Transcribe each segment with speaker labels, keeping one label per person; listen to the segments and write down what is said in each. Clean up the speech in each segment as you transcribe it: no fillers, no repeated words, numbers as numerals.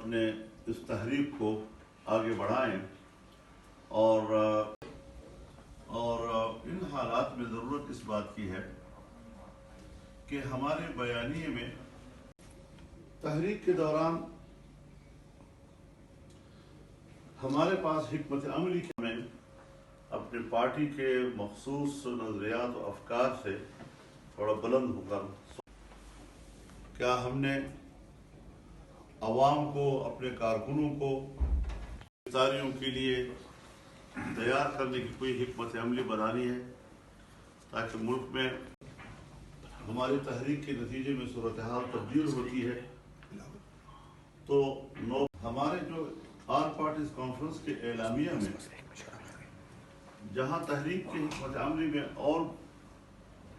Speaker 1: अपने इस तहरीक को आगे बढ़ाएं और इन हालात में ज़रूरत इस बात की है कि हमारे बयानिए में तहरीक के दौरान हमारे पास हिकमत अमली में अपनी पार्टी के मखसूस नज़रियात और अफकार से थोड़ा बुलंद होकर क्या हमने अवाम को, अपने कारकुनों को गिरफ्तारियों के लिए तैयार करने की कोई हिकमत अमली बनानी है ताकि मुल्क में हमारी तहरीक के नतीजे में सूरत हाल तब्दील होती है। तो हमारे जो आल पार्टीज कॉन्फ्रेंस के एलामिया में जहां तहरीक के हिकमत अमली में और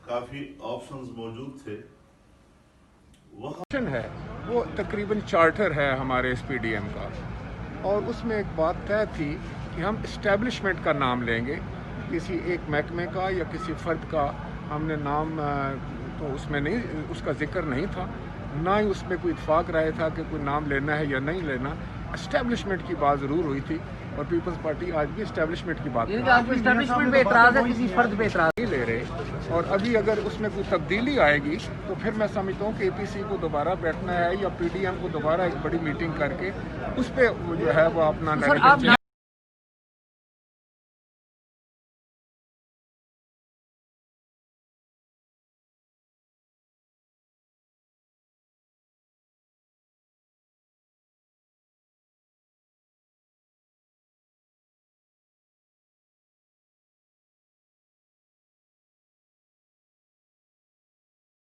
Speaker 1: काफ़ी ऑप्शंस मौजूद थे,
Speaker 2: वहाँ है वो तकरीबन चार्टर है हमारे SPDM का, और उसमें एक बात तय थी कि हम इस्टेब्लिशमेंट का नाम लेंगे, किसी एक महकमे का या किसी फ़र्द का हमने नाम तो उसमें नहीं, उसका जिक्र नहीं था, ना ही उसमें कोई इत्फाक रहा था कि कोई नाम लेना है या नहीं लेना। इस्टेब्लिशमेंट की बात ज़रूर हुई थी और पीपल्स पार्टी आज भी इस्टेब्लिशमेंट की बात
Speaker 3: इस्टेब्लिशमेंट पे एतराज़ है, किसी फर्द पे एतराज़
Speaker 2: नहीं ले रहे। और अभी अगर उसमें कोई तब्दीली आएगी तो फिर मैं समझता हूँ कि APC को दोबारा बैठना है या PDM को दोबारा एक बड़ी मीटिंग करके उस पर जो है वो अपना